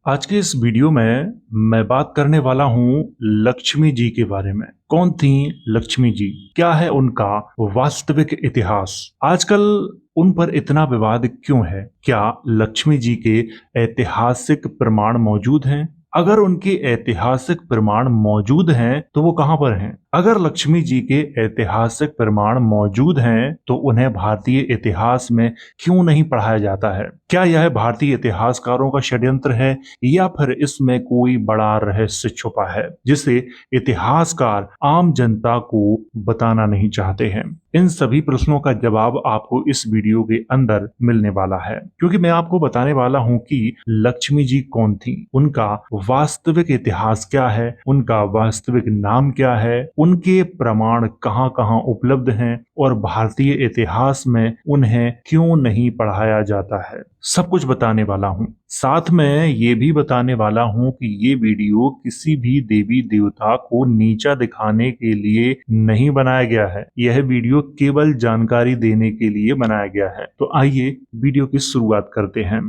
आज के इस वीडियो में मैं बात करने वाला हूँ लक्ष्मी जी के बारे में। कौन थी लक्ष्मी जी? क्या है उनका वास्तविक इतिहास? आजकल उन पर इतना विवाद क्यों है? क्या लक्ष्मी जी के ऐतिहासिक प्रमाण मौजूद हैं? अगर उनके ऐतिहासिक प्रमाण मौजूद हैं तो वो कहां पर हैं? अगर लक्ष्मी जी के ऐतिहासिक प्रमाण मौजूद हैं तो उन्हें भारतीय इतिहास में क्यों नहीं पढ़ाया जाता है? क्या यह भारतीय इतिहासकारों का षड्यंत्र है या फिर इसमें कोई बड़ा रहस्य छुपा है जिसे इतिहासकार आम जनता को बताना नहीं चाहते हैं? इन सभी प्रश्नों का जवाब आपको इस वीडियो के अंदर मिलने वाला है, क्योंकि मैं आपको बताने वाला हूं कि लक्ष्मी जी कौन थी, उनका वास्तविक इतिहास क्या है, उनका वास्तविक नाम क्या है, उनके प्रमाण कहां कहां उपलब्ध हैं और भारतीय इतिहास में उन्हें क्यों नहीं पढ़ाया जाता है। सब कुछ बताने वाला हूं। साथ में ये भी बताने वाला हूं कि ये वीडियो किसी भी देवी देवता को नीचा दिखाने के लिए नहीं बनाया गया है। यह वीडियो केवल जानकारी देने के लिए बनाया गया है। तो आइए वीडियो की शुरुआत करते हैं।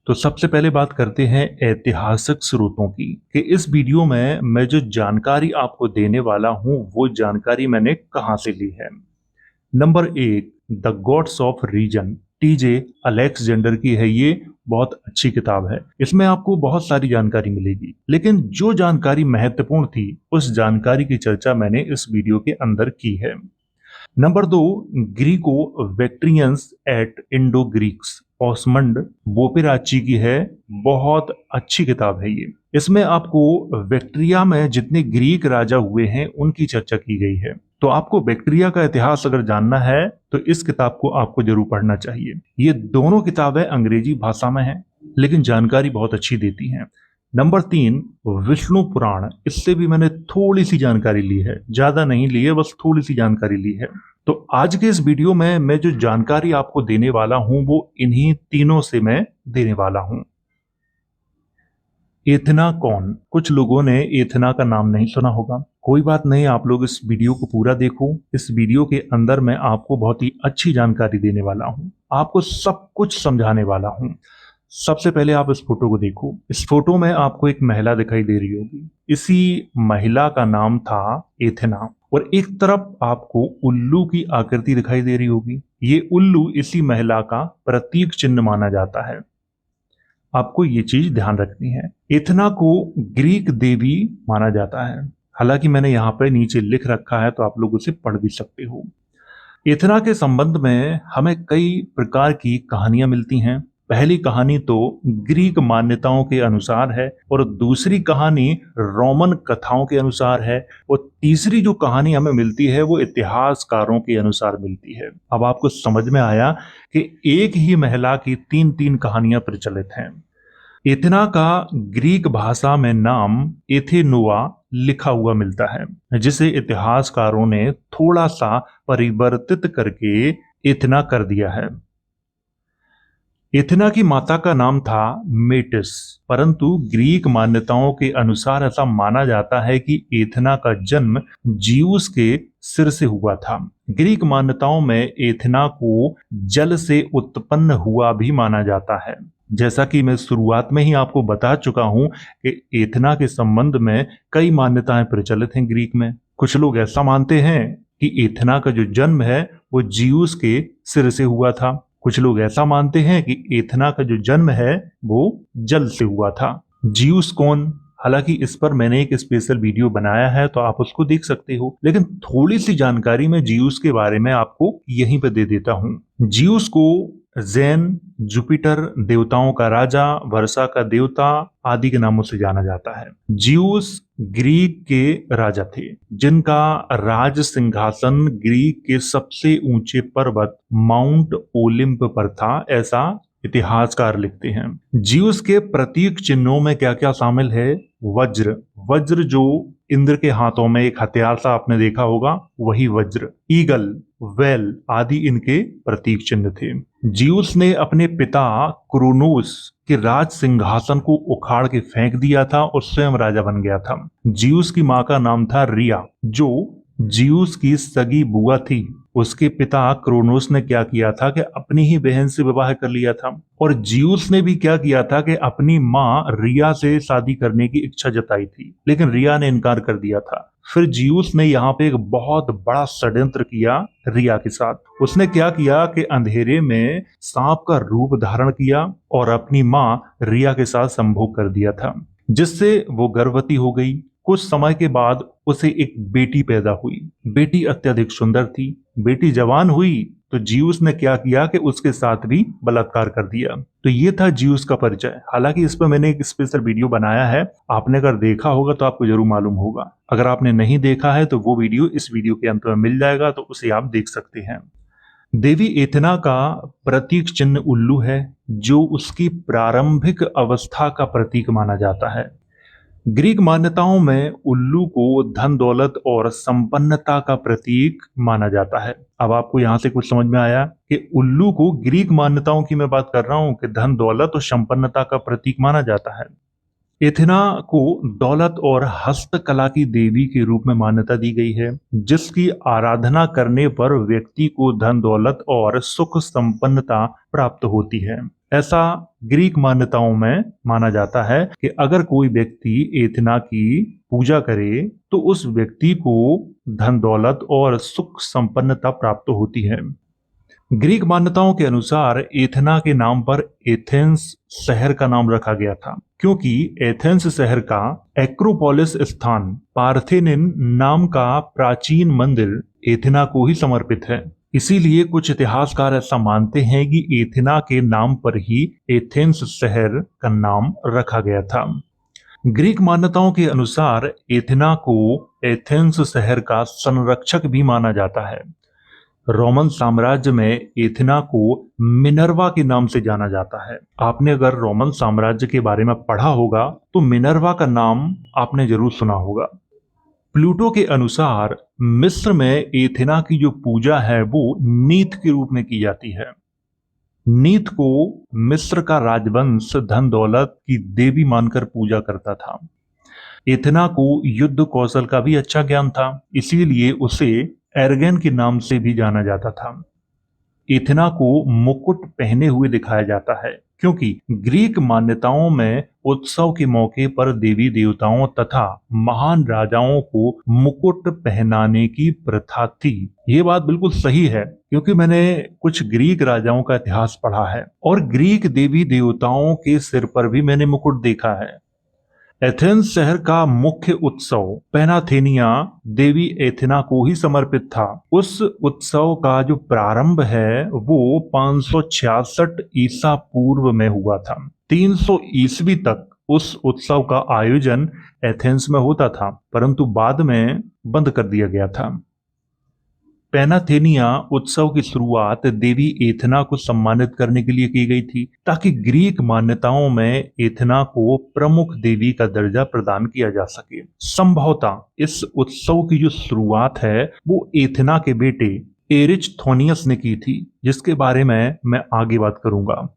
तो सबसे पहले बात करते हैं ऐतिहासिक स्रोतों की, कि इस वीडियो में मैं जो जानकारी आपको देने वाला हूं वो जानकारी मैंने कहां से ली है। नंबर एक, the gods of reason, TJ Alexander की है ये। बहुत अच्छी किताब है, इसमें आपको बहुत सारी जानकारी मिलेगी, लेकिन जो जानकारी महत्वपूर्ण थी उस जानकारी की चर्चा मैंने इस वीडियो के अंदर की है। नंबर दो, ग्रीको वेक्ट्रियंस एट इंडो ग्रीक्स, ओसमंड बोपेराची की है। बहुत अच्छी किताब है ये। इसमें आपको वेक्ट्रिया में जितने ग्रीक राजा हुए हैं उनकी चर्चा की गई है। तो आपको बैक्टीरिया का इतिहास अगर जानना है तो इस किताब को आपको जरूर पढ़ना चाहिए। ये दोनों किताबें अंग्रेजी भाषा में हैं, लेकिन जानकारी बहुत अच्छी देती हैं। नंबर तीन, विष्णु पुराण, इससे भी मैंने थोड़ी सी जानकारी ली है, ज्यादा नहीं ली है, बस थोड़ी सी जानकारी ली है। तो आज के इस वीडियो में मैं जो जानकारी आपको देने वाला हूं वो इन्हीं तीनों से मैं देने वाला हूं। एथना कौन? कुछ लोगों ने एथना का नाम नहीं सुना होगा। कोई बात नहीं, आप लोग इस वीडियो को पूरा देखो। इस वीडियो के अंदर मैं आपको बहुत ही अच्छी जानकारी देने वाला हूं, आपको सब कुछ समझाने वाला हूं। सबसे पहले आप इस फोटो को देखो। इस फोटो में आपको एक महिला दिखाई दे रही होगी। इसी महिला का नाम था एथना। और एक तरफ आपको उल्लू की आकृति दिखाई दे रही होगी। ये उल्लू इसी महिला का प्रतीक चिन्ह माना जाता है। आपको ये चीज ध्यान रखनी है। एथना को ग्रीक देवी माना जाता है। हालांकि मैंने यहाँ पे नीचे लिख रखा है तो आप लोग उसे पढ़ भी सकते हो। एथना के संबंध में हमें कई प्रकार की कहानियां मिलती हैं। पहली कहानी तो ग्रीक मान्यताओं के अनुसार है और दूसरी कहानी रोमन कथाओं के अनुसार है और तीसरी जो कहानी हमें मिलती है वो इतिहासकारों के अनुसार मिलती है। अब आपको समझ में आया कि एक ही महिला की तीन तीन कहानियां प्रचलित हैं। एथना का ग्रीक भाषा में नाम एथेनोआ लिखा हुआ मिलता है, जिसे इतिहासकारों ने थोड़ा सा परिवर्तित करके एथना कर दिया है। एथना की माता का नाम था मेटिस, परंतु ग्रीक मान्यताओं के अनुसार ऐसा माना जाता है कि एथना का जन्म जीउस के सिर से हुआ था। ग्रीक मान्यताओं में एथना को जल से उत्पन्न हुआ भी माना जाता है। जैसा कि मैं शुरुआत में ही आपको बता चुका हूं कि एथना के संबंध में कई मान्यताएं प्रचलित हैं ग्रीक में। कुछ लोग ऐसा मानते हैं कि एथना का जो जन्म है वो जीउस के सिर से हुआ था। कुछ लोग ऐसा मानते हैं कि एथना का जो जन्म है वो जल से हुआ था। जीउस कौन? हालांकि इस पर मैंने एक स्पेशल वीडियो बनाया है तो आप उसको देख सकते हो, लेकिन थोड़ी सी जानकारी मैं जीउस के बारे में आपको यहीं पे दे देता हूं। जीउस को जैन, जुपिटर देवताओं का राजा, वर्षा का देवता आदि के नामों से जाना जाता है। जीउस ग्रीक के राजा थे जिनका राज सिंहासन ग्रीक के सबसे ऊंचे पर्वत माउंट ओलिंप पर था, ऐसा इतिहासकार लिखते हैं। जीउस के प्रतीक चिन्हों में क्या क्या शामिल है? वज्र, वज्र जो इंद्र के हाथों में एक हथियार सा आपने देखा होगा, वही वज्र। ईगल, वेल आदि इनके प्रतीक चिन्ह थे। जीउस ने अपने पिता क्रोनोस के राज सिंहासन को उखाड़ के फेंक दिया था और स्वयं राजा बन गया था। जीउस की मां का नाम था रिया, जो जियूस की सगी बुआ थी, उसके पिता क्रोनोस ने क्या किया था कि अपनी ही बहन से विवाह कर लिया था। और जियूस ने भी क्या किया था कि अपनी माँ रिया से शादी करने की इच्छा जताई थी, लेकिन रिया ने इनकार कर दिया था। फिर जियूस ने यहाँ पे एक बहुत बड़ा षड्यंत्र किया रिया के साथ। उसने क्या किया कि अंधेरे में सांप का रूप धारण किया और अपनी माँ रिया के साथ संभोग कर दिया था, जिससे वो गर्भवती हो गई। कुछ समय के बाद उसे एक बेटी पैदा हुई। बेटी अत्यधिक सुंदर थी। बेटी जवान हुई तो जियूस ने क्या किया कि उसके साथ भी बलात्कार कर दिया। तो ये था जियूस का परिचय। हालांकि इस पर मैंने एक स्पेशल वीडियो बनाया है, आपने अगर देखा होगा तो आपको जरूर मालूम होगा। अगर आपने नहीं देखा है तो वो वीडियो इस वीडियो के अंत में मिल जाएगा, तो उसे आप देख सकते हैं। देवी एथना का प्रतीक चिन्ह उल्लू है, जो उसकी प्रारंभिक अवस्था का प्रतीक माना जाता है। ग्रीक मान्यताओं में उल्लू को धन दौलत और संपन्नता का प्रतीक माना जाता है। अब आपको यहां से कुछ समझ में आया कि उल्लू को ग्रीक मान्यताओं की मैं बात कर रहा हूं कि धन दौलत और संपन्नता का प्रतीक माना जाता है। एथेना को दौलत और हस्तकला की देवी के रूप में मान्यता दी गई है, जिसकी आराधना करने पर व्यक्ति को धन दौलत और सुख संपन्नता प्राप्त होती है। ऐसा ग्रीक मान्यताओं में माना जाता है कि अगर कोई व्यक्ति एथेना की पूजा करे तो उस व्यक्ति को धन दौलत और सुख संपन्नता प्राप्त होती है। ग्रीक मान्यताओं के अनुसार एथेना के नाम पर एथेंस शहर का नाम रखा गया था, क्योंकि एथेंस शहर का एक्रोपोलिस स्थान पार्थेनिन नाम का प्राचीन मंदिर एथेना को ही समर्पित है। इसीलिए कुछ इतिहासकार ऐसा मानते हैं कि एथेना के नाम पर ही एथेंस शहर का नाम रखा गया था। ग्रीक मान्यताओं के अनुसार एथेना को एथेंस शहर का संरक्षक भी माना जाता है। रोमन साम्राज्य में एथेना को मिनर्वा के नाम से जाना जाता है। आपने अगर रोमन साम्राज्य के बारे में पढ़ा होगा तो मिनर्वा का नाम आपने जरूर सुना होगा। प्लूटो के अनुसार मिस्र में एथेना की जो पूजा है वो नीथ के रूप में की जाती है। नीथ को मिस्र का राजवंश धन दौलत की देवी मानकर पूजा करता था। एथेना को युद्ध कौशल का भी अच्छा ज्ञान था, इसीलिए उसे एर्गन के नाम से भी जाना जाता था। एथेना को मुकुट पहने हुए दिखाया जाता है, क्योंकि ग्रीक मान्यताओं में उत्सव के मौके पर देवी देवताओं तथा महान राजाओं को मुकुट पहनाने की प्रथा थी। ये बात बिल्कुल सही है, क्योंकि मैंने कुछ ग्रीक राजाओं का इतिहास पढ़ा है और ग्रीक देवी देवताओं के सिर पर भी मैंने मुकुट देखा है। एथेंस शहर का मुख्य उत्सव पैनाथेनिया देवी एथेना को ही समर्पित था। उस उत्सव का जो प्रारंभ है वो 566 ईसा पूर्व में हुआ था। 300 ईस्वी तक उस उत्सव का आयोजन एथेंस में होता था, परंतु बाद में बंद कर दिया गया था। पैनाथेनिया उत्सव की शुरुआत देवी एथेना को सम्मानित करने के लिए की गई थी, ताकि ग्रीक मान्यताओं में एथेना को प्रमुख देवी का दर्जा प्रदान किया जा सके। संभवतः इस उत्सव की जो शुरुआत है वो एथेना के बेटे एरिस्टोनियस ने की थी, जिसके बारे में मैं आगे बात करूंगा।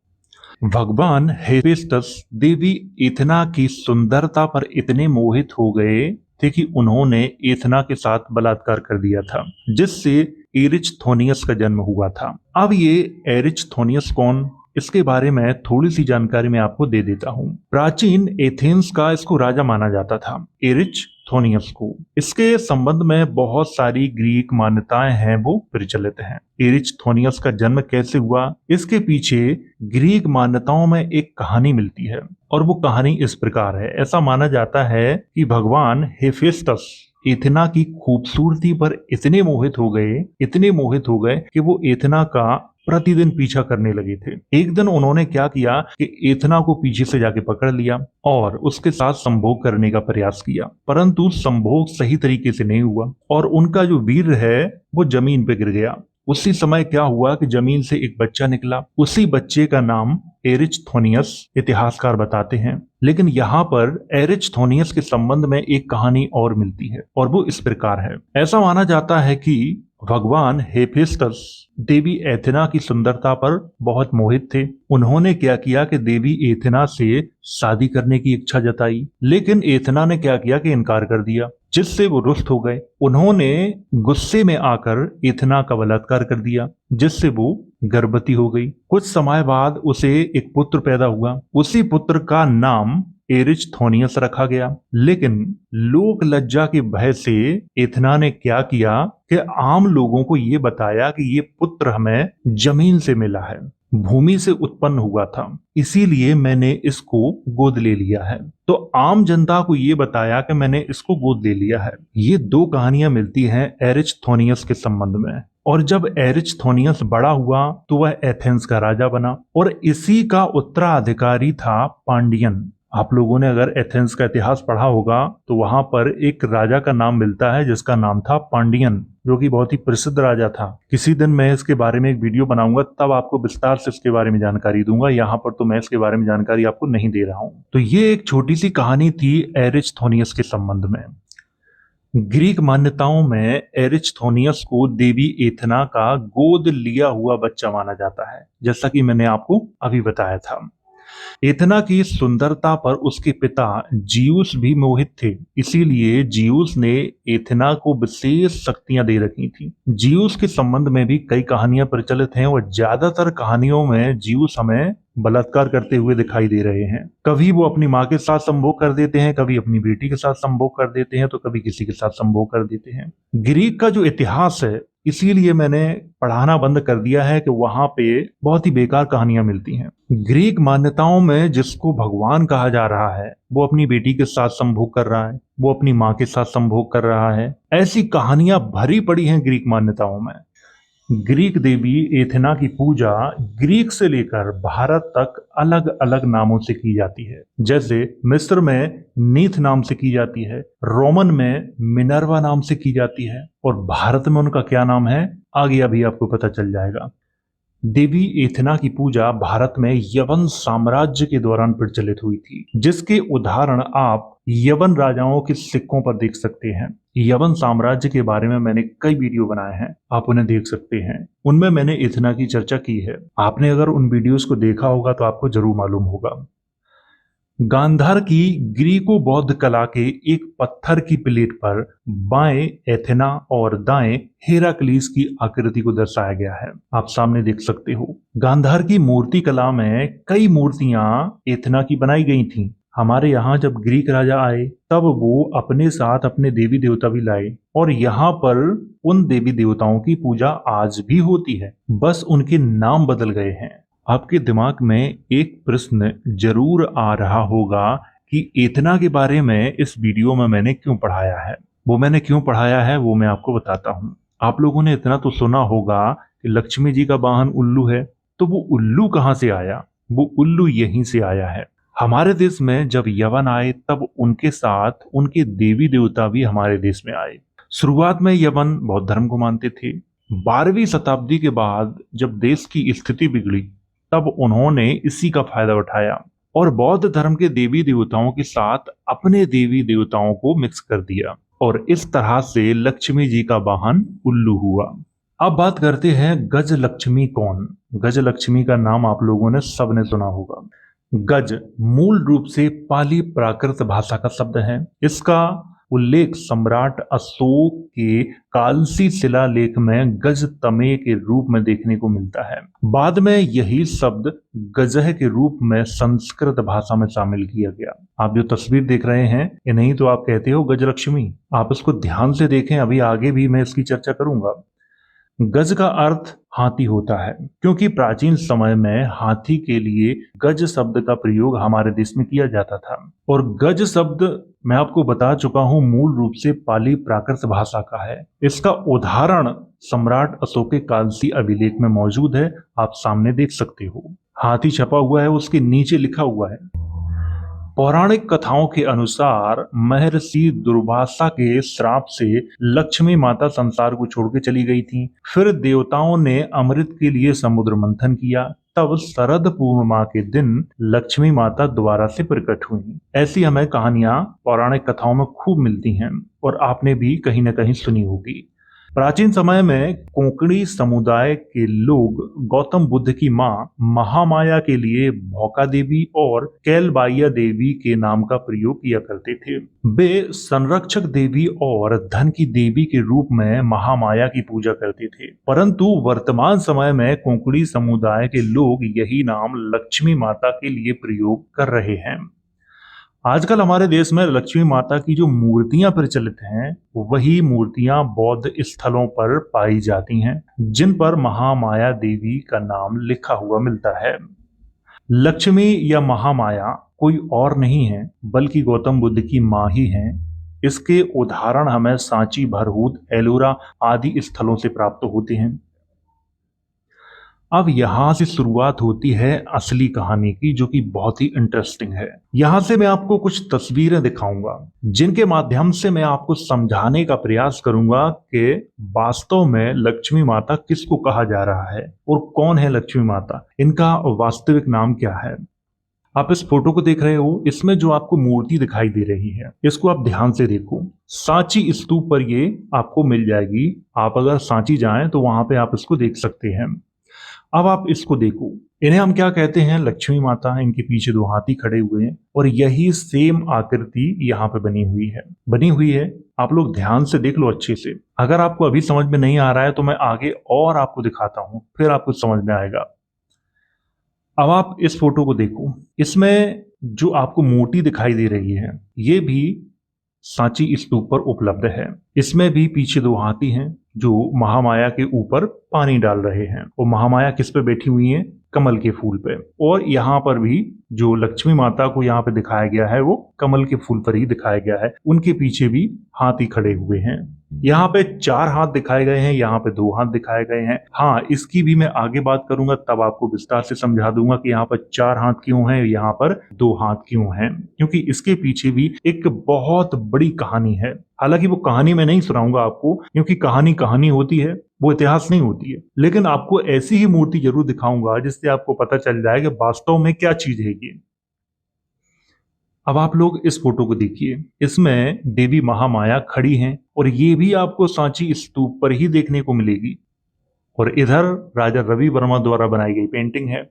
भगवान हेफेस्टस देवी एथेना की सुंदरता पर इतने मोहित हो गए थे कि उन्होंने एथेना के साथ बलात्कार कर दिया था, जिससे एरिस्टोनियस का जन्म हुआ था। अब ये एरिस्टोनियस कौन, इसके बारे में थोड़ी सी जानकारी मैं आपको दे देता हूँ। प्राचीन एथेंस का इसको राजा माना जाता था, एरिस्टोनियस को। इसके संबंध में बहुत सारी ग्रीक मान्यताएं हैं वो प्रचलित हैं। एरिस्टोनियस का जन्म कैसे हुआ, इसके पीछे ग्रीक मान्यताओं में एक कहानी मिलती है, और वो कहानी इस प्रकार है। ऐसा माना जाता है कि भगवान हेफेस्टस एथेना की खूबसूरती पर इतने मोहित हो गए कि वो एथेना का प्रतिदिन पीछा करने लगे थे। एक दिन उन्होंने क्या किया कि एथेना को पीछे से जाके पकड़ लिया और उसके साथ संभोग करने का प्रयास किया, परंतु संभोग सही तरीके से नहीं हुआ और उनका जो वीर है वो जमीन पे गिर गया। उसी समय क्या हुआ कि जमीन से एक बच्चा निकला। उसी बच्चे का नाम एरिस्टोनियस इतिहासकार बताते हैं। लेकिन यहाँ पर एरिस्टोनियस के संबंध में एक कहानी और मिलती है, और वो इस प्रकार है। ऐसा माना जाता है कि भगवान हेफेस्टस देवी एथेना की सुंदरता पर बहुत मोहित थे। उन्होंने क्या किया कि देवी एथेना से शादी करने की इच्छा जताई, लेकिन एथेना ने क्या किया कि इनकार कर दिया। जिससे वो रुष्ट हो गए। उन्होंने गुस्से में आकर एथना का बलात्कार कर दिया, जिससे वो गर्भवती हो गई। कुछ समय बाद उसे एक पुत्र पैदा हुआ। उसी पुत्र का नाम एरिस्थोनियस रखा गया। लेकिन लोक लज्जा के भय से एथना ने क्या किया कि आम लोगों को ये बताया कि ये पुत्र हमें जमीन से मिला है, भूमि से उत्पन्न हुआ था, इसीलिए मैंने इसको गोद ले लिया है। तो आम जनता को ये बताया कि मैंने इसको गोद ले लिया है। ये दो कहानियां मिलती हैं एरिस्थोनियस के संबंध में। और जब एरिस्थोनियस बड़ा हुआ तो वह एथेंस का राजा बना और इसी का उत्तराधिकारी था पांडियन। आप लोगों ने अगर एथेंस का इतिहास पढ़ा होगा तो वहां पर एक राजा का नाम मिलता है जिसका नाम था पांडियन, जो कि बहुत ही प्रसिद्ध राजा था। किसी दिन मैं इसके बारे में एक वीडियो बनाऊंगा, तब आपको विस्तार से इसके बारे में जानकारी दूंगा। यहाँ पर तो मैं इसके बारे में जानकारी आपको नहीं दे रहा हूं। तो ये एक छोटी सी कहानी थी एरिस्थोनियस के संबंध में। ग्रीक मान्यताओं में एरिस्थोनियस को देवी एथना का गोद लिया हुआ बच्चा माना जाता है, जैसा कि मैंने आपको अभी बताया था। एथना की सुंदरता पर उसके पिता जियूस भी मोहित थे, इसीलिए जियूस ने एथना को विशेष शक्तियां दे रखी थी। जियूस के संबंध में भी कई कहानियां प्रचलित हैं और ज्यादातर कहानियों में जियूस हमें बलात्कार करते हुए दिखाई दे रहे हैं। कभी वो अपनी माँ के साथ संभोग कर देते हैं, कभी अपनी बेटी के साथ संभोग कर देते हैं, तो कभी किसी के साथ संभोग कर देते हैं। ग्रीक का जो इतिहास है, इसीलिए मैंने पढ़ाना बंद कर दिया है कि वहां पे बहुत ही बेकार कहानियां मिलती हैं। ग्रीक मान्यताओं में जिसको भगवान कहा जा रहा है वो अपनी बेटी के साथ संभोग कर रहा है, वो अपनी माँ के साथ संभोग कर रहा है। ऐसी कहानियां भरी पड़ी हैं ग्रीक मान्यताओं में। ग्रीक देवी एथेना की पूजा ग्रीक से लेकर भारत तक अलग अलग नामों से की जाती है। जैसे मिस्र में नीथ नाम से की जाती है, रोमन में मिनर्वा नाम से की जाती है, और भारत में उनका क्या नाम है आगे अभी आपको पता चल जाएगा। देवी एथेना की पूजा भारत में यवन साम्राज्य के दौरान प्रचलित हुई थी, जिसके उदाहरण आप यवन राजाओं के सिक्कों पर देख सकते हैं। यवन साम्राज्य के बारे में मैंने कई वीडियो बनाए हैं, आप उन्हें देख सकते हैं। उनमें मैंने एथेना की चर्चा की है। आपने अगर उन वीडियोस को देखा होगा तो आपको जरूर मालूम होगा। गांधार की ग्रीको बौद्ध कला के एक पत्थर की प्लेट पर बाएं एथेना और दाएं हेराक्लीस की आकृति को दर्शाया गया है, आप सामने देख सकते हो। गांधार की मूर्ति कला में कई मूर्तियां एथेना की बनाई गई थीं। हमारे यहाँ जब ग्रीक राजा आए तब वो अपने साथ अपने देवी देवता भी लाए, और यहाँ पर उन देवी देवताओं की पूजा आज भी होती है, बस उनके नाम बदल गए हैं। आपके दिमाग में एक प्रश्न जरूर आ रहा होगा कि एथेना के बारे में इस वीडियो में मैंने क्यों पढ़ाया है। वो मैंने क्यों पढ़ाया है वो मैं आपको बताता हूँ। आप लोगों ने इतना तो सुना होगा कि लक्ष्मी जी का वाहन उल्लू है, तो वो उल्लू कहाँ से आया? वो उल्लू यहीं से आया है। हमारे देश में जब यवन आए तब उनके साथ उनके देवी देवता भी हमारे देश में आए। शुरुआत में यवन बौद्ध धर्म को मानते थे। 12वीं शताब्दी के बाद जब देश की स्थिति बिगड़ी तब उन्होंने इसी का फायदा उठाया और बौद्ध धर्म के देवी देवताओं के साथ अपने देवी देवताओं को मिक्स कर दिया, और इस तरह से लक्ष्मी जी का वाहन उल्लू हुआ। अब बात करते हैं गज लक्ष्मी कौन। गज लक्ष्मी का नाम आप लोगों ने सबने सुना होगा। गज मूल रूप से पाली प्राकृत भाषा का शब्द है। इसका उल्लेख सम्राट अशोक के कालसी शिलालेख में गज तमे के रूप में देखने को मिलता है। बाद में यही शब्द गजह के रूप में संस्कृत भाषा में शामिल किया गया। आप जो तस्वीर देख रहे हैं ये नहीं तो आप कहते हो गजलक्ष्मी, आप इसको ध्यान से देखें, अभी आगे भी मैं इसकी चर्चा करूंगा। गज का अर्थ हाथी होता है, क्योंकि प्राचीन समय में हाथी के लिए गज शब्द का प्रयोग हमारे देश में किया जाता था। और गज शब्द मैं आपको बता चुका हूं मूल रूप से पाली प्राकृत भाषा का है। इसका उदाहरण सम्राट अशोक के कालसी अभिलेख में मौजूद है, आप सामने देख सकते हो। हाथी छपा हुआ है, उसके नीचे लिखा हुआ है। पौराणिक कथाओं के अनुसार महर्षि दुर्वासा के श्राप से लक्ष्मी माता संसार को छोड़ के चली गई थी। फिर देवताओं ने अमृत के लिए समुद्र मंथन किया, तब शरद पूर्णिमा के दिन लक्ष्मी माता दोबारा से प्रकट हुई। ऐसी हमें कहानियां पौराणिक कथाओं में खूब मिलती हैं और आपने भी कहीं न कहीं सुनी होगी। प्राचीन समय में कोंकणी समुदाय के लोग गौतम बुद्ध की मां महामाया के लिए भौका देवी और कैलबाइया देवी के नाम का प्रयोग किया करते थे। वे संरक्षक देवी और धन की देवी के रूप में महामाया की पूजा करते थे, परंतु वर्तमान समय में कोंकणी समुदाय के लोग यही नाम लक्ष्मी माता के लिए प्रयोग कर रहे हैं। आजकल हमारे देश में लक्ष्मी माता की जो मूर्तियां प्रचलित हैं, वही मूर्तियां बौद्ध स्थलों पर पाई जाती हैं, जिन पर महामाया देवी का नाम लिखा हुआ मिलता है। लक्ष्मी या महामाया कोई और नहीं है बल्कि गौतम बुद्ध की मां ही हैं। इसके उदाहरण हमें सांची, भरहूत, एलोरा आदि स्थलों से प्राप्त होते हैं। अब यहां से शुरुआत होती है असली कहानी की, जो कि बहुत ही इंटरेस्टिंग है। यहां से मैं आपको कुछ तस्वीरें दिखाऊंगा, जिनके माध्यम से मैं आपको समझाने का प्रयास करूंगा कि वास्तव में लक्ष्मी माता किसको कहा जा रहा है और कौन है लक्ष्मी माता, इनका वास्तविक नाम क्या है। आप इस फोटो को देख रहे हो, इसमें जो आपको मूर्ति दिखाई दे रही है, इसको आप ध्यान से देखो। सांची स्तूप पर ये आपको मिल जाएगी। आप अगर सांची जाएं तो वहां पे आप इसको देख सकते हैं। अब आप इसको देखो, इन्हें हम क्या कहते हैं, लक्ष्मी माता। इनके पीछे दो हाथी खड़े हुए हैं और यही सेम आकृति यहाँ पे बनी हुई है। आप लोग ध्यान से देख लो अच्छे से। अगर आपको अभी समझ में नहीं आ रहा है तो मैं आगे और आपको दिखाता हूं, फिर आपको समझ में आएगा। अब आप इस फोटो को देखो, इसमें जो आपको मूर्ति दिखाई दे रही है, ये भी सांची स्तूप पर उपलब्ध है। इसमें भी पीछे दो हाथी हैं जो महामाया के ऊपर पानी डाल रहे हैं, और महामाया किस पे बैठी हुई है, कमल के फूल पे। और यहाँ पर भी जो लक्ष्मी माता को यहाँ पे दिखाया गया है, वो कमल के फूल पर ही दिखाया गया है। उनके पीछे भी हाथी खड़े हुए हैं। यहाँ पे 4 हाथ दिखाए गए हैं, यहाँ पे 2 हाथ दिखाए गए हैं। हाँ, इसकी भी मैं आगे बात करूंगा, तब आपको विस्तार से समझा दूंगा कि यहाँ पर 4 हाथ क्यों हैं, यहाँ पर 2 हाथ क्यों हैं, क्योंकि इसके पीछे भी एक बहुत बड़ी कहानी है। हालांकि वो कहानी मैं नहीं सुनाऊंगा आपको, क्योंकि कहानी कहानी होती है, वो इतिहास नहीं होती है। लेकिन आपको ऐसी ही मूर्ति जरूर दिखाऊंगा जिससे आपको पता चल जाए कि वास्तव में क्या चीज है ये। अब आप लोग इस फोटो को देखिए, इसमें देवी महामाया खड़ी हैं और ये भी आपको सांची स्तूप पर ही देखने को मिलेगी। और इधर राजा रवि वर्मा द्वारा बनाई गई पेंटिंग है।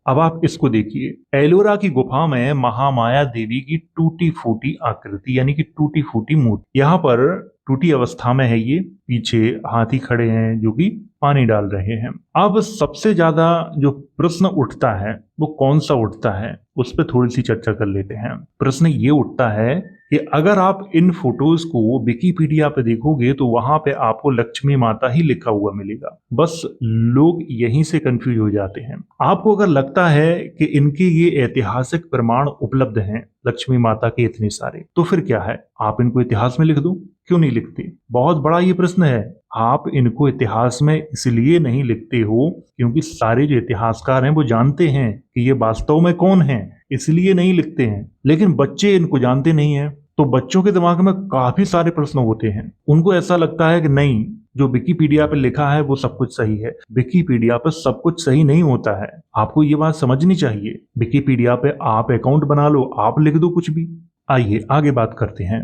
अब आप इसको देखिए, एलोरा की गुफा में महामाया देवी की टूटी फूटी आकृति, यानी कि टूटी फूटी मूर्ति यहाँ पर टूटी अवस्था में है। ये पीछे हाथी खड़े हैं जो कि पानी डाल रहे हैं। अब सबसे ज्यादा जो प्रश्न उठता है वो कौन सा उठता है, उस पर थोड़ी सी चर्चा कर लेते हैं। प्रश्न ये उठता है कि अगर आप इन फोटोज को विकिपीडिया पे देखोगे तो वहां पे आपको लक्ष्मी माता ही लिखा हुआ मिलेगा। बस लोग यहीं से कंफ्यूज हो जाते हैं। आपको अगर लगता है कि इनके ये ऐतिहासिक प्रमाण उपलब्ध हैं लक्ष्मी माता के इतने सारे, तो फिर क्या है, आप इनको इतिहास में लिख दो। क्यों नहीं लिखते? बहुत बड़ा ये प्रश्न है। आप इनको इतिहास में इसलिए नहीं लिखते हो क्योंकि सारे जो इतिहासकार हैं वो जानते हैं कि ये वास्तव में कौन है, इसलिए नहीं लिखते हैं। लेकिन बच्चे इनको जानते नहीं हैं, तो बच्चों के दिमाग में काफी सारे प्रश्न होते हैं। उनको ऐसा लगता है कि नहीं, जो विकिपीडिया पे लिखा है वो सब कुछ सही है। विकिपीडिया पे सब कुछ सही नहीं होता है, आपको ये बात समझनी चाहिए। विकिपीडिया पे आप अकाउंट बना लो, आप लिख दो कुछ भी। आइए आगे बात करते हैं।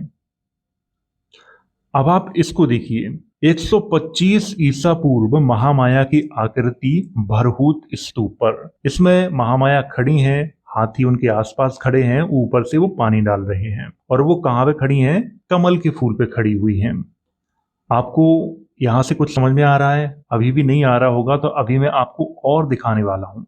अब आप इसको देखिए, 125 ईसा पूर्व महामाया की आकृति भरहूत स्तूप पर। इसमें महामाया खड़ी हैं, हाथी उनके आसपास खड़े हैं, ऊपर से वो पानी डाल रहे हैं। और वो कहाँ पे खड़ी हैं? कमल के फूल पे खड़ी हुई हैं। आपको यहां से कुछ समझ में आ रहा है? अभी भी नहीं आ रहा होगा तो अभी मैं आपको और दिखाने वाला हूं।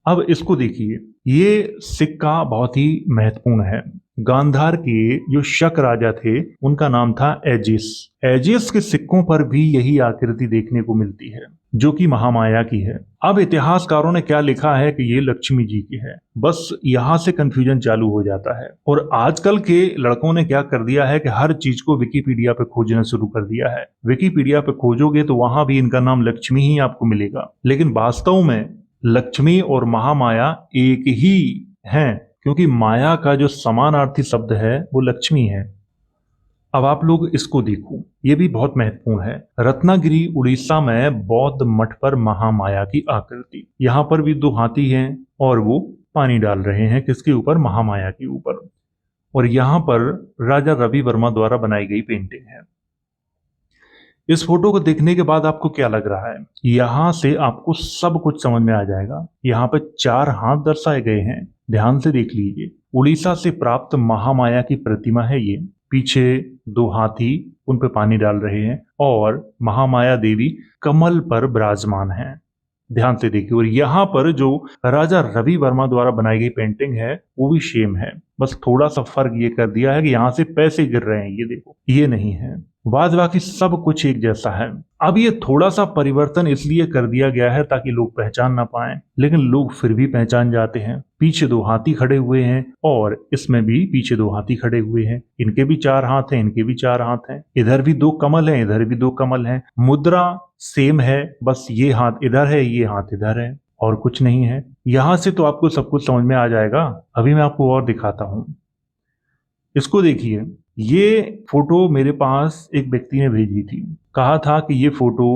अब इसको देखिए, ये सिक्का बहुत ही महत्वपूर्ण है। गांधार के जो शक राजा थे उनका नाम था एजिस। एजिस के सिक्कों पर भी यही आकृति देखने को मिलती है जो कि महामाया की है। अब इतिहासकारों ने क्या लिखा है कि ये लक्ष्मी जी की है, बस यहां से कंफ्यूजन चालू हो जाता है। और आजकल के लड़कों ने क्या कर दिया है कि हर चीज को विकिपीडिया पे खोजना शुरू कर दिया है। विकिपीडिया पे खोजोगे तो वहां भी इनका नाम लक्ष्मी ही आपको मिलेगा, लेकिन वास्तव में लक्ष्मी और महामाया एक ही हैं, क्योंकि माया का जो समानार्थी शब्द है वो लक्ष्मी है। अब आप लोग इसको देखो, ये भी बहुत महत्वपूर्ण है। रत्नागिरी उड़ीसा में बौद्ध मठ पर महामाया की आकृति। यहाँ पर भी 2 हाथी हैं और वो पानी डाल रहे हैं, किसके ऊपर? महामाया के ऊपर। और यहाँ पर राजा रवि वर्मा द्वारा बनाई गई पेंटिंग है। इस फोटो को देखने के बाद आपको क्या लग रहा है? यहाँ से आपको सब कुछ समझ में आ जाएगा। यहाँ पे 4 हाथ दर्शाए गए हैं, ध्यान से देख लीजिए। उड़ीसा से प्राप्त महामाया की प्रतिमा है ये। पीछे 2 हाथी उन पे पानी डाल रहे हैं और महामाया देवी कमल पर विराजमान हैं। ध्यान से देखिए। और यहाँ पर जो राजा रवि वर्मा द्वारा बनाई गई पेंटिंग है वो भी सेम है, बस थोड़ा सा फर्क ये कर दिया है कि यहाँ से पैसे गिर रहे हैं, ये देखो, ये नहीं है। बाद बाकी सब कुछ एक जैसा है। अब ये थोड़ा सा परिवर्तन इसलिए कर दिया गया है ताकि लोग पहचान ना पाए, लेकिन लोग फिर भी पहचान जाते हैं। पीछे 2 हाथी खड़े हुए हैं और इसमें भी पीछे 2 हाथी खड़े हुए हैं। इनके भी 4 हाथ हैं, इनके भी 4 हाथ हैं। इधर भी 2 कमल हैं, इधर भी 2 कमल हैं। मुद्रा सेम है, बस ये हाथ इधर है, ये हाथ इधर है, और कुछ नहीं है। यहां से तो आपको सब कुछ समझ में आ जाएगा। अभी मैं आपको और दिखाता हूं। इसको देखिए, ये फोटो मेरे पास एक व्यक्ति ने भेजी थी। कहा था कि ये फोटो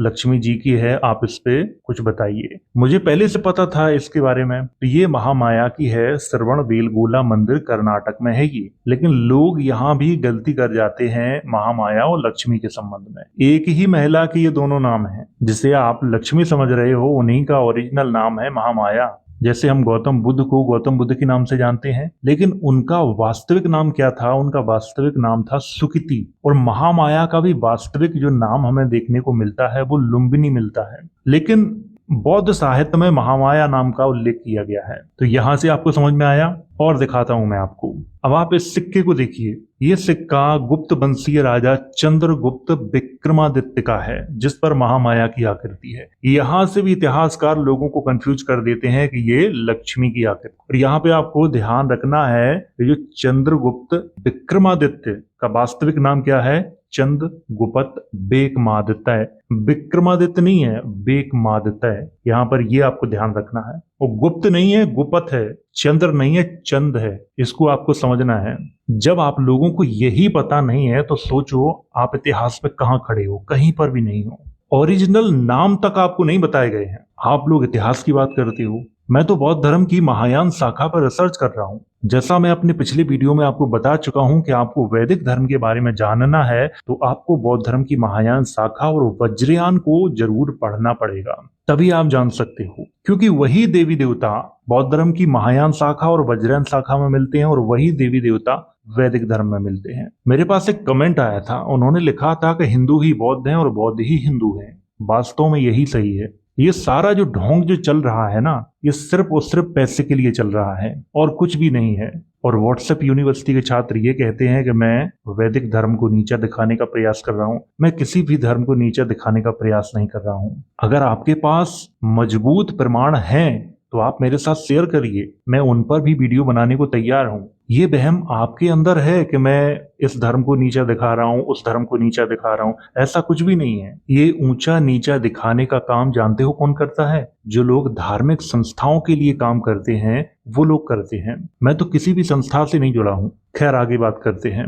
लक्ष्मी जी की है, आप इस पे कुछ बताइए। मुझे पहले से पता था इसके बारे में। तो ये महामाया की है, श्रवण बेलगोला मंदिर कर्नाटक में है ये। लेकिन लोग यहाँ भी गलती कर जाते हैं महामाया और लक्ष्मी के संबंध में। एक ही महिला के ये दोनों नाम हैं। जिसे आप लक्ष्मी समझ रहे हो उन्हीं का ओरिजिनल नाम है महामाया। जैसे हम गौतम बुद्ध को गौतम बुद्ध के नाम से जानते हैं, लेकिन उनका वास्तविक नाम क्या था? उनका वास्तविक नाम था सुकृति। और महामाया का भी वास्तविक जो नाम हमें देखने को मिलता है वो लुम्बिनी मिलता है, लेकिन बौद्ध साहित्य में महामाया नाम का उल्लेख किया गया है। तो यहां से आपको समझ में आया। और दिखाता हूं मैं आपको। अब आप इस सिक्के को देखिए। ये सिक्का गुप्त वंशीय राजा चंद्रगुप्त विक्रमादित्य का है, जिस पर महामाया की आकृति है। यहां से भी इतिहासकार लोगों को कंफ्यूज कर देते हैं कि ये लक्ष्मी की आकृति। और यहाँ पे आपको ध्यान रखना है कि जो चंद्रगुप्त विक्रमादित्य का वास्तविक नाम क्या है? चंद्रगुप्त बेकमादित्य। विक्रमादित्य नहीं है, बेकमादित्य है। यहाँ पर ये आपको ध्यान रखना है। वो गुप्त नहीं है, गुप्त है। चंद्र नहीं है, चंद है। इसको आपको समझना है। जब आप लोगों को यही पता नहीं है तो सोचो आप इतिहास पे कहाँ खड़े हो? कहीं पर भी नहीं हो। ओरिजिनल नाम तक आपको नहीं बताए गए हैं, आप लोग इतिहास की बात करते हो। मैं तो बौद्ध धर्म की महायान शाखा पर रिसर्च कर रहा हूँ। जैसा मैं अपने पिछले वीडियो में आपको बता चुका हूँ कि आपको वैदिक धर्म के बारे में जानना है तो आपको बौद्ध धर्म की महायान शाखा और वज्रयान को जरूर पढ़ना पड़ेगा, तभी आप जान सकते हो। क्योंकि वही देवी देवता बौद्ध धर्म की महायान शाखा और वज्रयान शाखा में मिलते हैं और वही देवी देवता वैदिक धर्म में मिलते हैं। मेरे पास एक कमेंट आया था, उन्होंने लिखा था कि हिंदू ही बौद्ध हैं और बौद्ध ही हिंदू हैं। वास्तव में यही सही है। ये सारा जो ढोंग जो चल रहा है ना, ये सिर्फ और सिर्फ पैसे के लिए चल रहा है और कुछ भी नहीं है। और व्हाट्सएप यूनिवर्सिटी के छात्र ये कहते हैं कि मैं वैदिक धर्म को नीचा दिखाने का प्रयास कर रहा हूँ। मैं किसी भी धर्म को नीचा दिखाने का प्रयास नहीं कर रहा हूँ। अगर आपके पास मजबूत प्रमाण हैं तो आप मेरे साथ शेयर करिए, मैं उन पर भी वीडियो बनाने को तैयार हूँ। ये वहम आपके अंदर है कि मैं इस धर्म को नीचा दिखा रहा हूँ, उस धर्म को नीचा दिखा रहा हूँ, ऐसा कुछ भी नहीं है। ये ऊंचा नीचा दिखाने का काम जानते हो कौन करता है? जो लोग धार्मिक संस्थाओं के लिए काम करते हैं वो लोग करते हैं। मैं तो किसी भी संस्था से नहीं जुड़ा हूँ। खैर आगे बात करते हैं।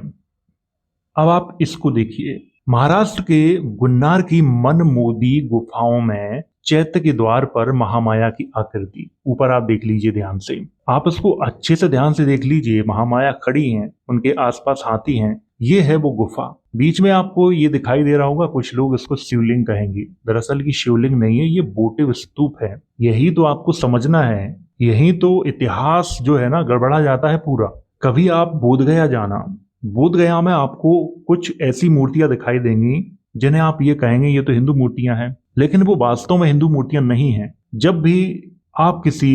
अब आप इसको देखिए। महाराष्ट्र के गुन्नार की मनमोदी गुफाओं में चैत्य के द्वार पर महामाया की आकृति ऊपर आप देख लीजिए ध्यान से। आप इसको अच्छे से ध्यान से देख लीजिए। महामाया खड़ी हैं, उनके आसपास हाथी हैं। ये है वो गुफा। बीच में आपको ये दिखाई दे रहा होगा, कुछ लोग इसको शिवलिंग कहेंगे। दरअसल ये शिवलिंग नहीं है, ये वोटिव स्तूप है। यही तो आपको समझना है। यही तो इतिहास जो है ना गड़बड़ा जाता है पूरा। कभी आप बोधगया जाना, बोधगया में आपको कुछ ऐसी मूर्तियां दिखाई देंगी जिन्हें आप ये कहेंगे ये तो हिंदू मूर्तियां हैं, लेकिन वो वास्तव में हिंदू मूर्तियां नहीं हैं। जब भी आप किसी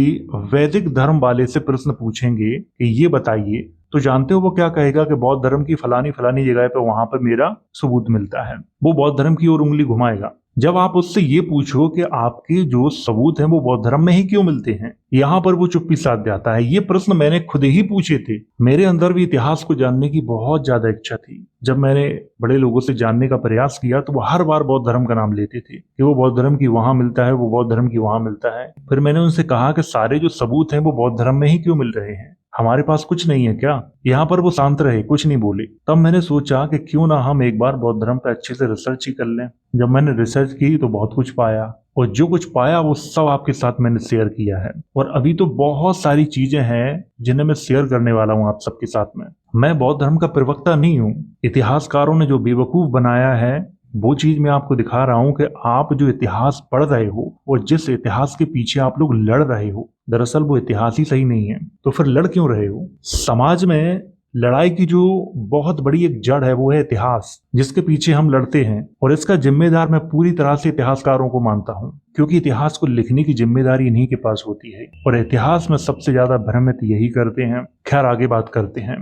वैदिक धर्म वाले से प्रश्न पूछेंगे कि ये बताइए, तो जानते हो वो क्या कहेगा कि बौद्ध धर्म की फलानी फलानी जगह पे वहां पर मेरा सबूत मिलता है। वो बौद्ध धर्म की ओर उंगली घुमाएगा। जब आप उससे ये पूछो कि आपके जो सबूत हैं वो बौद्ध धर्म में ही क्यों मिलते हैं, यहाँ पर वो चुप्पी साध जाता है। ये प्रश्न मैंने खुद ही पूछे थे। मेरे अंदर भी इतिहास को जानने की बहुत ज्यादा इच्छा थी। जब मैंने बड़े लोगों से जानने का प्रयास किया तो वो हर बार बौद्ध धर्म का नाम लेते थे कि वो बौद्ध धर्म की वहां मिलता है, वो बौद्ध धर्म की वहां मिलता है। फिर मैंने उनसे कहा कि सारे जो सबूत हैं वो बौद्ध धर्म में ही क्यों मिल रहे हैं, हमारे पास कुछ नहीं है क्या? यहाँ पर वो शांत रहे, कुछ नहीं बोले। तब मैंने सोचा कि क्यों ना हम एक बार बौद्ध धर्म पर अच्छे से रिसर्च ही कर लें। जब मैंने रिसर्च की तो बहुत कुछ पाया, और जो कुछ पाया वो सब आपके साथ मैंने शेयर किया है। और अभी तो बहुत सारी चीजें हैं जिन्हें मैं शेयर करने वाला हूँ आप सबके साथ में। मैं बौद्ध धर्म का प्रवक्ता नहीं हूँ। इतिहासकारों ने जो बेवकूफ बनाया है वो चीज मैं आपको दिखा रहा हूं कि आप जो इतिहास पढ़ रहे हो और जिस इतिहास के पीछे आप लोग लड़ रहे हो, दरअसल वो इतिहास ही सही नहीं है। तो फिर लड़ क्यों रहे हो? समाज में लड़ाई की जो बहुत बड़ी एक जड़ है वो है इतिहास, जिसके पीछे हम लड़ते हैं। और इसका जिम्मेदार मैं पूरी तरह से इतिहासकारों को मानता हूं, क्योंकि इतिहास को लिखने की जिम्मेदारी इन्हीं के पास होती है और इतिहास में सबसे ज्यादा भ्रमित यही करते हैं। खैर, आगे बात करते हैं।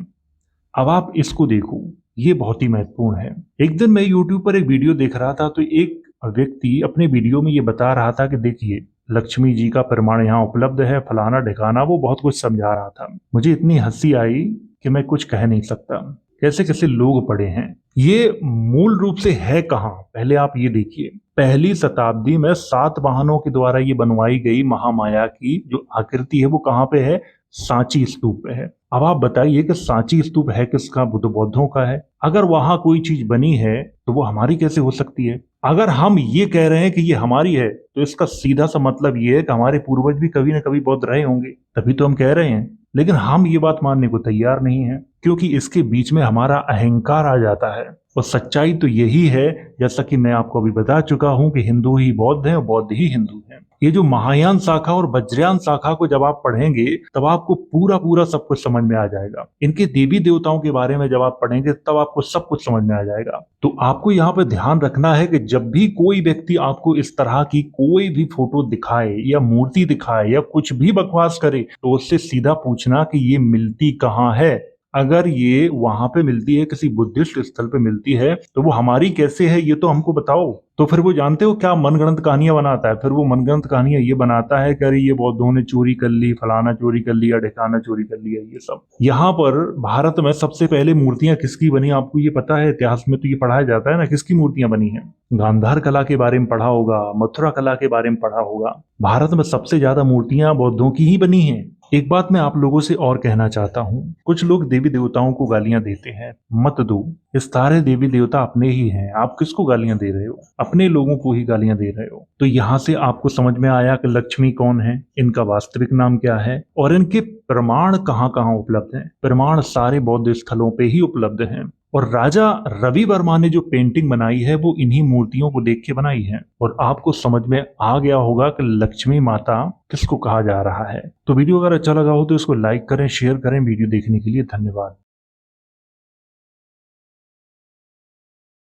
अब आप इसको देखो, ये बहुत ही महत्वपूर्ण है। एक दिन मैं यूट्यूब पर एक वीडियो देख रहा था, तो एक व्यक्ति अपने वीडियो में ये बता रहा था कि देखिए, लक्ष्मी जी का प्रमाण यहाँ उपलब्ध है, फलाना ढिकाना, वो बहुत कुछ समझा रहा था। मुझे इतनी हंसी आई कि मैं कुछ कह नहीं सकता। कैसे कैसे लोग पड़े हैं। ये मूल रूप से है कहाँ, पहले आप ये देखिए। पहली शताब्दी में सातवाहनों के द्वारा ये बनवाई गई महामाया की जो आकृति है वो कहाँ पे है? सांची स्तूप पे है। अब आप बताइए कि सांची स्तूप है किसका? बुद्ध बौद्धों का है। अगर वहां कोई चीज बनी है तो वो हमारी कैसे हो सकती है? अगर हम ये कह रहे हैं कि ये हमारी है तो इसका सीधा सा मतलब ये है कि हमारे पूर्वज भी कभी ना कभी बौद्ध रहे होंगे, तभी तो हम कह रहे हैं। लेकिन हम ये बात मानने को तैयार नहीं है, क्योंकि इसके बीच में हमारा अहंकार आ जाता है। और सच्चाई तो यही है, जैसा कि मैं आपको अभी बता चुका हूं कि हिंदू ही बौद्ध हैं और बौद्ध ही हिंदू हैं। ये जो महायान शाखा और वज्रयान शाखा को जब आप पढ़ेंगे तब आपको पूरा पूरा सब कुछ समझ में आ जाएगा। इनके देवी देवताओं के बारे में जब आप पढ़ेंगे तब आपको सब कुछ समझ में आ जाएगा। तो आपको यहाँ पे ध्यान रखना है कि जब भी कोई व्यक्ति आपको इस तरह की कोई भी फोटो दिखाए या मूर्ति दिखाए या कुछ भी बकवास करे, तो उससे सीधा पूछना कि ये मिलती कहाँ है। अगर ये वहां पे मिलती है, किसी बुद्धिस्ट स्थल पे मिलती है, तो वो हमारी कैसे है ये तो हमको बताओ। तो फिर वो जानते हो क्या मनगढ़ंत कहानियां बनाता है? फिर वो मनगढ़ंत कहानियां ये बनाता है कि अरे ये बौद्धों ने चोरी कर ली, फलाना चोरी कर लिया, ढिकाना चोरी कर लिया, ये सब। यहाँ पर भारत में सबसे पहले मूर्तियां किसकी बनी आपको ये पता है? इतिहास में तो ये पढ़ाया जाता है ना, किसकी मूर्तियां बनी है? गांधार कला के बारे में पढ़ा होगा, मथुरा कला के बारे में पढ़ा होगा। भारत में सबसे ज्यादा मूर्तियां बौद्धों की ही बनी हैं। एक बात मैं आप लोगों से और कहना चाहता हूँ, कुछ लोग देवी देवताओं को गालियां देते हैं। मत दो, इस सारे देवी देवता अपने ही हैं। आप किसको गालियां दे रहे हो? अपने लोगों को ही गालियां दे रहे हो। तो यहाँ से आपको समझ में आया कि लक्ष्मी कौन है, इनका वास्तविक नाम क्या है और इनके प्रमाण कहाँ कहाँ उपलब्ध हैं। प्रमाण सारे बौद्ध स्थलों पे ही उपलब्ध हैं। और राजा रवि वर्मा ने जो पेंटिंग बनाई है वो इन्हीं मूर्तियों को देख के बनाई है। और आपको समझ में आ गया होगा कि लक्ष्मी माता किसको कहा जा रहा है। तो वीडियो अगर अच्छा लगा हो तो इसको लाइक करें, शेयर करें। वीडियो देखने के लिए धन्यवाद।